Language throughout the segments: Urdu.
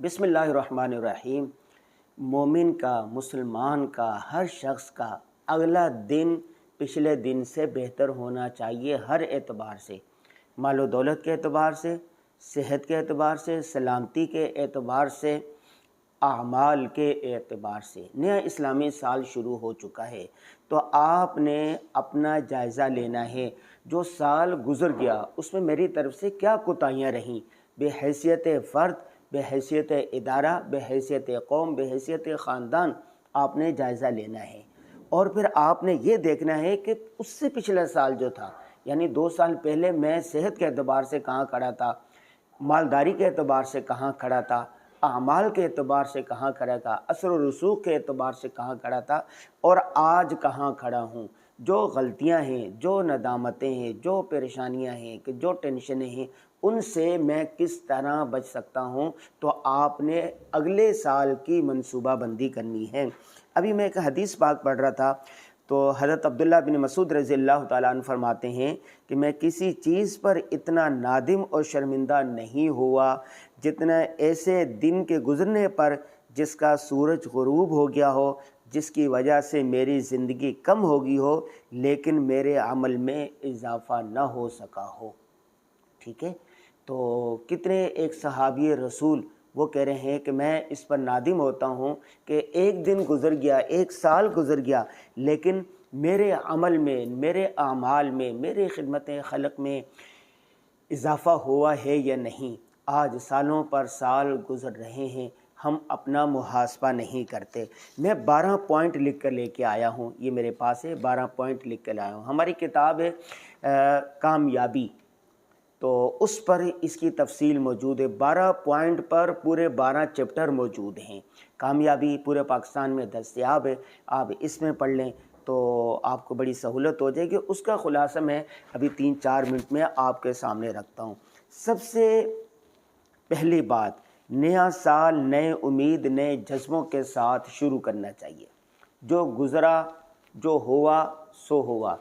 بسم اللہ الرحمن الرحیم۔ مومن کا، مسلمان کا، ہر شخص کا اگلا دن پچھلے دن سے بہتر ہونا چاہیے، ہر اعتبار سے، مال و دولت کے اعتبار سے، صحت کے اعتبار سے، سلامتی کے اعتبار سے، اعمال کے اعتبار سے۔ نیا اسلامی سال شروع ہو چکا ہے تو آپ نے اپنا جائزہ لینا ہے۔ جو سال گزر گیا اس میں میری طرف سے کیا کوتاہیاں رہیں، بے حیثیت فرد، بے حیثیت ادارہ، بے حیثیت قوم، بے حیثیت خاندان آپ نے جائزہ لینا ہے۔ اور پھر آپ نے یہ دیکھنا ہے کہ اس سے پچھلا سال جو تھا، یعنی 2 سال پہلے میں صحت کے اعتبار سے کہاں کھڑا تھا، مالداری کے اعتبار سے کہاں کھڑا تھا، اعمال کے اعتبار سے کہاں کھڑا تھا، اثر و رسوخ کے اعتبار سے کہاں کھڑا تھا، اور آج کہاں کھڑا ہوں۔ جو غلطیاں ہیں، جو ندامتیں ہیں، جو پریشانیاں ہیں، کہ جو ٹینشنیں ہیں، ان سے میں کس طرح بچ سکتا ہوں، تو آپ نے اگلے سال کی منصوبہ بندی کرنی ہے۔ ابھی میں ایک حدیث پاک پڑھ رہا تھا تو حضرت عبداللہ بن مسعود رضی اللہ تعالیٰ عنہ فرماتے ہیں کہ میں کسی چیز پر اتنا نادم اور شرمندہ نہیں ہوا جتنا ایسے دن کے گزرنے پر جس کا سورج غروب ہو گیا ہو، جس کی وجہ سے میری زندگی کم ہو گئی ہو لیکن میرے عمل میں اضافہ نہ ہو سکا ہو۔ ٹھیک ہے، تو کتنے ایک صحابی رسول وہ کہہ رہے ہیں کہ میں اس پر نادم ہوتا ہوں کہ ایک دن گزر گیا، ایک سال گزر گیا، لیکن میرے عمل میں، میرے اعمال میں، میرے خدمت خلق میں اضافہ ہوا ہے یا نہیں۔ آج سالوں پر سال گزر رہے ہیں، ہم اپنا محاسبہ نہیں کرتے۔ میں 12 پوائنٹ لکھ کر لے کے آیا ہوں، یہ میرے پاس ہے، 12 پوائنٹ لکھ کر لایا ہوں۔ ہماری کتاب ہے کامیابی، تو اس پر اس کی تفصیل موجود ہے۔ 12 پوائنٹ پر پورے 12 چیپٹر موجود ہیں۔ کامیابی پورے پاکستان میں دستیاب ہے، آپ اس میں پڑھ لیں تو آپ کو بڑی سہولت ہو جائے گی۔ اس کا خلاصہ میں ابھی 3-4 منٹ میں آپ کے سامنے رکھتا ہوں۔ سب سے پہلی بات، نیا سال نئے امید، نئے جذبوں کے ساتھ شروع کرنا چاہیے۔ جو گزرا، جو ہوا سو ہوا،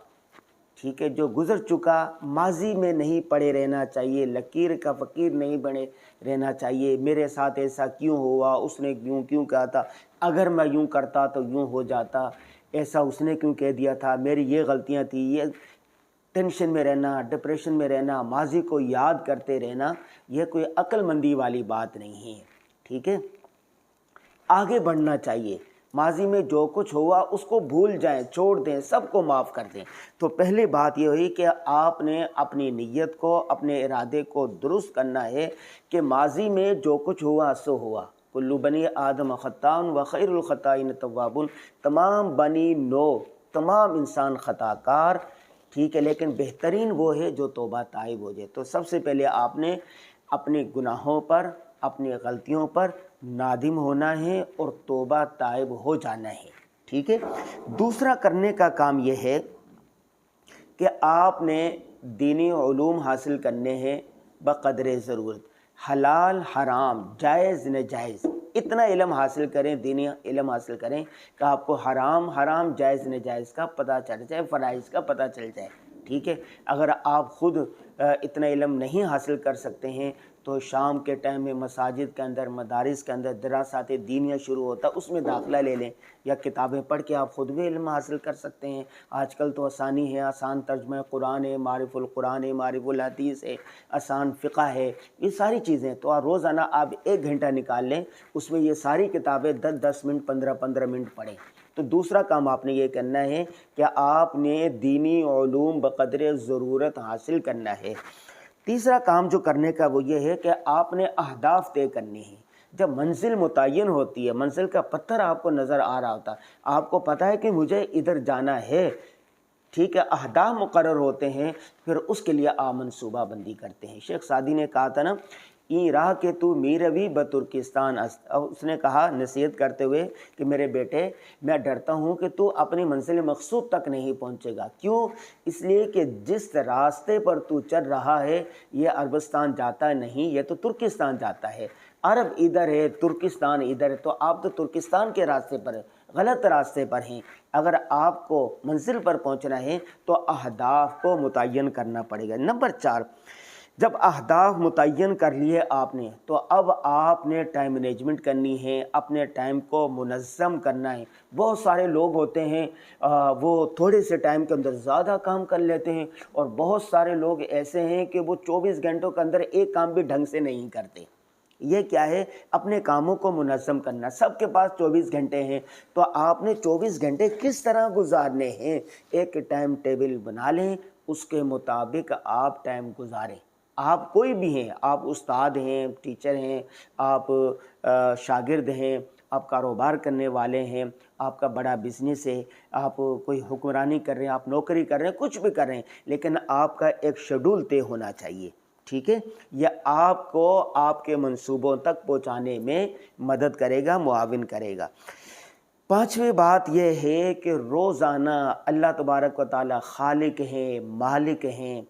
ٹھیک ہے، جو گزر چکا، ماضی میں نہیں پڑے رہنا چاہیے، لکیر کا فقیر نہیں بنے رہنا چاہیے۔ میرے ساتھ ایسا کیوں ہوا، اس نے کیوں کہا تھا، اگر میں یوں کرتا تو یوں ہو جاتا، ایسا اس نے کیوں کہہ دیا تھا، میری یہ غلطیاں تھیں۔ یہ ٹینشن میں رہنا، ڈپریشن میں رہنا، ماضی کو یاد کرتے رہنا، یہ کوئی عقل مندی والی بات نہیں ہے۔ ٹھیک ہے، آگے بڑھنا چاہیے۔ ماضی میں جو کچھ ہوا اس کو بھول جائیں، چھوڑ دیں، سب کو معاف کر دیں۔ تو پہلی بات یہ ہوئی کہ آپ نے اپنی نیت کو، اپنے ارادے کو درست کرنا ہے کہ ماضی میں جو کچھ ہوا سو ہوا۔ کل بنی آدم خطاء وخیر الخطائین التوابون، تمام بنی نو، تمام انسان خطا کار، ٹھیک ہے، لیکن بہترین وہ ہے جو توبہ طائب ہو جائے۔ تو سب سے پہلے آپ نے اپنے گناہوں پر، اپنی غلطیوں پر نادم ہونا ہے اور توبہ طائب ہو جانا ہے۔ ٹھیک ہے، دوسرا کرنے کا کام یہ ہے کہ آپ نے دینی علوم حاصل کرنے ہیں بقدر ضرورت، حلال حرام، جائز ناجائز، اتنا علم حاصل کریں، دینی علم حاصل کریں کہ آپ کو حرام جائز ناجائز کا پتہ چل جائے، فرائض کا پتہ چل جائے۔ ٹھیک ہے، اگر آپ خود اتنا علم نہیں حاصل کر سکتے ہیں تو شام کے ٹائم میں مساجد کے اندر، مدارس کے اندر دراسات دینیہ شروع ہوتا ہے، اس میں داخلہ لے لیں، یا کتابیں پڑھ کے آپ خود بھی علم حاصل کر سکتے ہیں۔ آج کل تو آسانی ہے، آسان ترجمہ قرآن ہے، معرف القرآن ہے، معرف الحدیث ہے، آسان فقہ ہے، یہ ساری چیزیں۔ تو روزانہ آپ 1 گھنٹہ نکال لیں، اس میں یہ ساری کتابیں 10 منٹ، 15 منٹ پڑھیں۔ تو دوسرا کام آپ نے یہ کرنا ہے کہ آپ نے دینی علوم بقدر ضرورت حاصل کرنا ہے۔ تیسرا کام جو کرنے کا وہ یہ ہے کہ آپ نے اہداف طے کرنے ہیں۔ جب منزل متعین ہوتی ہے، منزل کا پتھر آپ کو نظر آ رہا ہوتا ہے، آپ کو پتہ ہے کہ مجھے ادھر جانا ہے، ٹھیک ہے، اہداف مقرر ہوتے ہیں، پھر اس کے لیے آپ منصوبہ بندی کرتے ہیں۔ شیخ سعدی نے کہا تھا نا، این راہ کہ تو میروی بترکستان است، اس نے کہا نصیحت کرتے ہوئے کہ میرے بیٹے، میں ڈرتا ہوں کہ تو اپنی منزل مقصود تک نہیں پہنچے گا۔ کیوں؟ اس لیے کہ جس راستے پر تو چل رہا ہے یہ عربستان جاتا نہیں، یہ تو ترکستان جاتا ہے۔ عرب ادھر ہے، ترکستان ادھر ہے، تو آپ تو ترکستان کے راستے پر ہیں، غلط راستے پر ہیں۔ اگر آپ کو منزل پر پہنچنا ہے تو اہداف کو متعین کرنا پڑے گا۔ نمبر 4، جب اہداف متعین کر لیے آپ نے تو اب آپ نے ٹائم مینجمنٹ کرنی ہے، اپنے ٹائم کو منظم کرنا ہے۔ بہت سارے لوگ ہوتے ہیں وہ تھوڑے سے ٹائم کے اندر زیادہ کام کر لیتے ہیں، اور بہت سارے لوگ ایسے ہیں کہ وہ 24 گھنٹوں کے اندر ایک کام بھی ڈھنگ سے نہیں کرتے۔ یہ کیا ہے؟ اپنے کاموں کو منظم کرنا۔ سب کے پاس 24 گھنٹے ہیں، تو آپ نے 24 گھنٹے کس طرح گزارنے ہیں؟ ایک ٹائم ٹیبل بنا لیں، اس کے مطابق آپ ٹائم گزاریں۔ آپ کوئی بھی ہیں، آپ استاد ہیں، ٹیچر ہیں، آپ شاگرد ہیں، آپ کاروبار کرنے والے ہیں، آپ کا بڑا بزنس ہے، آپ کوئی حکمرانی کر رہے ہیں، آپ نوکری کر رہے ہیں، کچھ بھی کر رہے ہیں، لیکن آپ کا ایک شیڈول طے ہونا چاہیے، ٹھیک ہے؟ یہ آپ کو آپ کے منصوبوں تک پہنچانے میں مدد کرے گا، معاون کرے گا۔ پانچویں بات یہ ہے کہ روزانہ اللہ تبارک و تعالی خالق ہیں، مالک ہیں،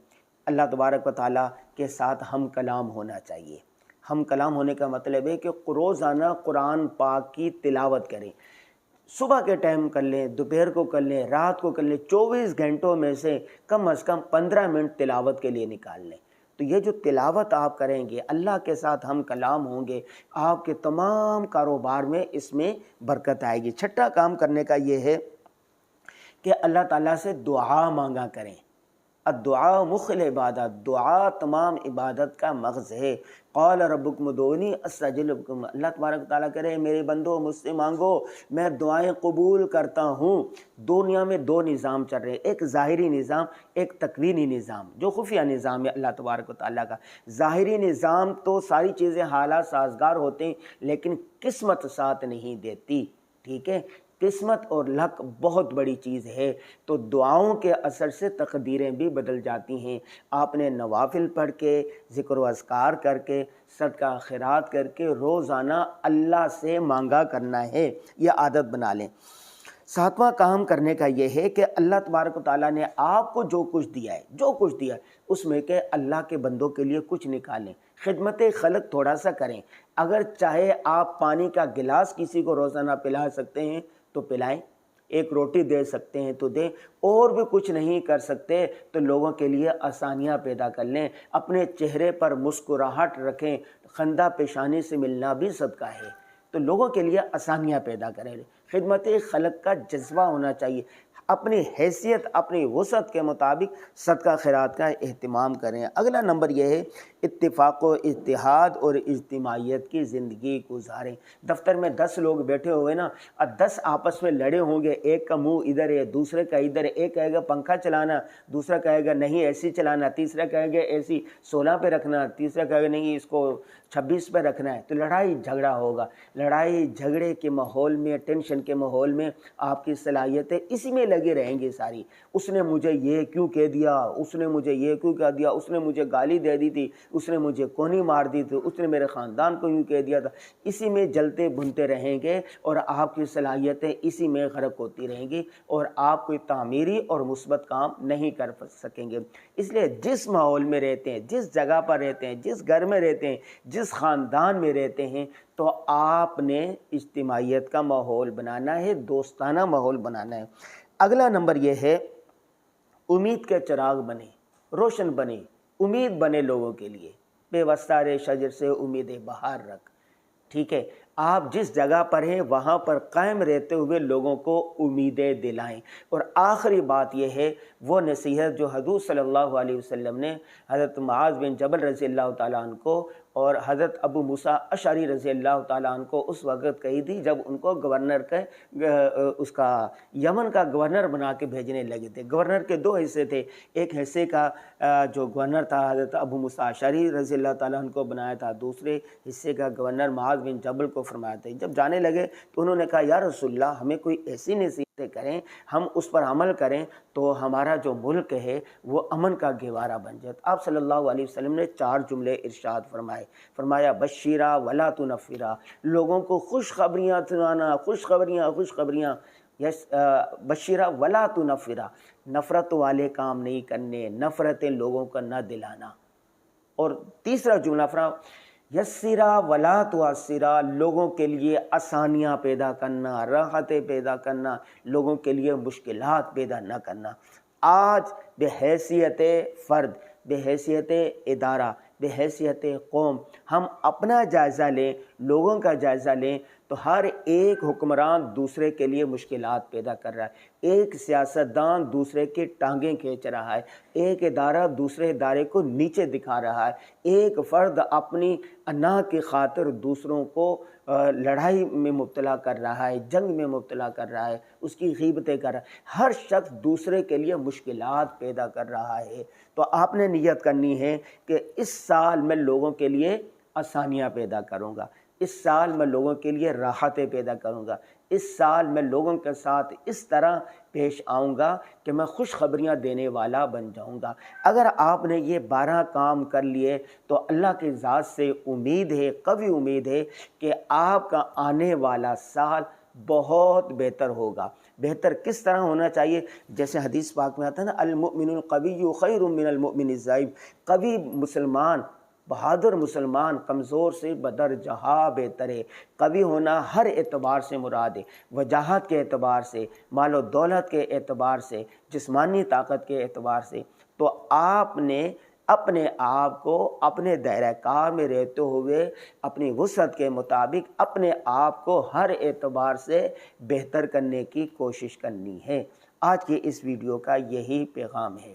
اللہ تبارک و تعالیٰ کے ساتھ ہم کلام ہونا چاہیے۔ ہم کلام ہونے کا مطلب ہے کہ روزانہ قرآن پاک کی تلاوت کریں۔ صبح کے ٹائم کر لیں، دوپہر کو کر لیں، رات کو کر لیں، 24 گھنٹوں میں سے کم از کم 15 منٹ تلاوت کے لیے نکال لیں۔ تو یہ جو تلاوت آپ کریں گے، اللہ کے ساتھ ہم کلام ہوں گے، آپ کے تمام کاروبار میں اس میں برکت آئے گی۔ چھٹا کام کرنے کا یہ ہے کہ اللہ تعالیٰ سے دعا مانگا کریں۔ الدعاء مخ العبادت، دعا تمام عبادت کا مغز ہے۔ قال ربکم ادعونی استجب لکم، اللہ تبارک تعالیٰ کہہ رہے ہیں میرے بندو مجھ سے مانگو، میں دعائیں قبول کرتا ہوں۔ دنیا میں دو نظام چل رہے ہیں، ایک ظاہری نظام، ایک تکوینی نظام، جو خفیہ نظام ہے اللہ تبارک و تعالیٰ کا۔ ظاہری نظام تو ساری چیزیں حالات سازگار ہوتے ہیں، لیکن قسمت ساتھ نہیں دیتی، ٹھیک ہے؟ قسمت اور لک بہت بڑی چیز ہے، تو دعاؤں کے اثر سے تقدیریں بھی بدل جاتی ہیں۔ آپ نے نوافل پڑھ کے، ذکر و اذکار کر کے، صدقہ خیرات کر کے روزانہ اللہ سے مانگا کرنا ہے، یہ عادت بنا لیں۔ ساتواں کام کرنے کا یہ ہے کہ اللہ تبارک و تعالیٰ نے آپ کو جو کچھ دیا ہے اس میں کہ اللہ کے بندوں کے لیے کچھ نکالیں، خدمت خلق تھوڑا سا کریں۔ اگر چاہے آپ پانی کا گلاس کسی کو روزانہ پلا سکتے ہیں تو پلائیں، ایک روٹی دے سکتے ہیں تو دیں، اور بھی کچھ نہیں کر سکتے تو لوگوں کے لیے آسانیاں پیدا کر لیں، اپنے چہرے پر مسکراہٹ رکھیں، خندہ پیشانی سے ملنا بھی صدقہ ہے، تو لوگوں کے لیے آسانیاں پیدا کریں۔ خدمت خلق کا جذبہ ہونا چاہیے، اپنی حیثیت اپنی وسعت کے مطابق صدقہ خیرات کا اہتمام کریں۔ اگلا نمبر یہ ہے اتفاق و اتحاد اور اجتماعیت کی زندگی گزاریں۔ دفتر میں 10 لوگ بیٹھے ہوئے نا، 10 آپس میں لڑے ہوں گے، ایک کا منہ ادھر ہے، دوسرے کا ادھر ہے، ایک کہے گا پنکھا چلانا، دوسرا کہے گا نہیں ایسی چلانا، تیسرا کہے گا ایسی 16 پہ رکھنا، تیسرا کہے گا نہیں اس کو 26 پہ رکھنا ہے، تو لڑائی جھگڑا ہوگا۔ لڑائی جھگڑے کے ماحول میں، ٹینشن کے ماحول میں آپ کی صلاحیتیں اسی میں لگی رہیں گی ساری۔ اس نے مجھے یہ کیوں کہہ دیا، اس نے مجھے یہ کیوں کہہ دیا، اس نے مجھے گالی دے دی تھی، اس نے مجھے کونی مار دی تھی، اس نے میرے خاندان کو یوں کہہ دیا تھا، اسی میں جلتے بھنتے رہیں گے، اور آپ کی صلاحیتیں اسی میں غرق ہوتی رہیں گی، اور آپ کوئی تعمیری اور مثبت کام نہیں کر سکیں گے۔ اس لیے جس ماحول میں رہتے ہیں، جس جگہ پر رہتے ہیں، جس گھر میں رہتے ہیں، جس خاندان میں رہتے ہیں، تو آپ نے اجتماعیت کا ماحول بنانا ہے، دوستانہ ماحول بنانا ہے۔ اگلا نمبر یہ ہے امید کے چراغ بنے، روشن بنے، امید بنے لوگوں کے لیے۔ بے وستارِ شجر سے امید بہار رکھ، ٹھیک ہے؟ آپ جس جگہ پر ہیں وہاں پر قائم رہتے ہوئے لوگوں کو امیدیں دلائیں۔ اور آخری بات یہ ہے وہ نصیحت جو حضور صلی اللہ علیہ وسلم نے حضرت معاذ بن جبل رضی اللہ تعالیٰ عنہ کو اور حضرت ابو موسیٰ اشعری رضی اللہ تعالیٰ عنہ کو اس وقت کہی تھی جب ان کو گورنر کا اس کا یمن کا گورنر بنا کے بھیجنے لگے تھے۔ گورنر کے 2 حصے تھے، ایک حصے کا جو گورنر تھا حضرت ابو موسیٰ اشعری رضی اللہ تعالیٰ عنہ کو بنایا تھا، دوسرے حصے کا گورنر معاذ بن جبل کو فرمایا تھا۔ جب جانے لگے تو انہوں نے کہا یا رسول اللہ ہمیں کوئی ایسی نصیحتیں کریں، ہم اس پر عمل کریں تو ہمارا جو ملک ہے وہ امن کا گہوارہ بن جائے۔ آپ صلی اللہ علیہ وسلم نے 4 جملے ارشاد فرمایا بشیرا ولا تنفرا، لوگوں کو خوشخبریاں سنانا، خوشخبریاں، بشیرا ولا تنفرا، نفرت والے کام نہیں کرنے، نفرتیں لوگوں کا نہ دلانا۔ اور تیسرا جملہ یسرا ولا تعسرا، لوگوں کے لیے آسانیاں پیدا کرنا، راحتیں پیدا کرنا، لوگوں کے لیے مشکلات پیدا نہ کرنا۔ آج بحیثیت فرد، بحیثیت ادارہ، بحیثیت قوم ہم اپنا جائزہ لیں، لوگوں کا جائزہ لیں، تو ہر ایک حکمران دوسرے کے لیے مشکلات پیدا کر رہا ہے، ایک سیاستدان دوسرے کی ٹانگیں کھینچ رہا ہے، ایک ادارہ دوسرے ادارے کو نیچے دکھا رہا ہے، ایک فرد اپنی انا کی خاطر دوسروں کو لڑائی میں مبتلا کر رہا ہے، جنگ میں مبتلا کر رہا ہے، اس کی غیبتیں کر رہا ہے، ہر شخص دوسرے کے لیے مشکلات پیدا کر رہا ہے۔ تو آپ نے نیت کرنی ہے کہ اس سال میں لوگوں کے لیے آسانیاں پیدا کروں گا، اس سال میں لوگوں کے لیے راحتیں پیدا کروں گا، اس سال میں لوگوں کے ساتھ اس طرح پیش آؤں گا کہ میں خوشخبریاں دینے والا بن جاؤں گا۔ اگر آپ نے یہ 12 کام کر لیے تو اللہ کی ذات سے امید ہے، قوی امید ہے کہ آپ کا آنے والا سال بہت بہتر ہوگا۔ بہتر کس طرح ہونا چاہیے؟ جیسے حدیث پاک میں آتا ہے نا، المؤمن القوی خیر من المؤمن الضعیف، قوی مسلمان، بہادر مسلمان کمزور سے بدرجہ بہتر ہے۔ قوی ہونا ہر اعتبار سے مراد ہے، وجاہت کے اعتبار سے، مال و دولت کے اعتبار سے، جسمانی طاقت کے اعتبار سے۔ تو آپ نے اپنے آپ کو اپنے دائرہ کار میں رہتے ہوئے اپنی وسعت کے مطابق اپنے آپ کو ہر اعتبار سے بہتر کرنے کی کوشش کرنی ہے۔ آج کی اس ویڈیو کا یہی پیغام ہے۔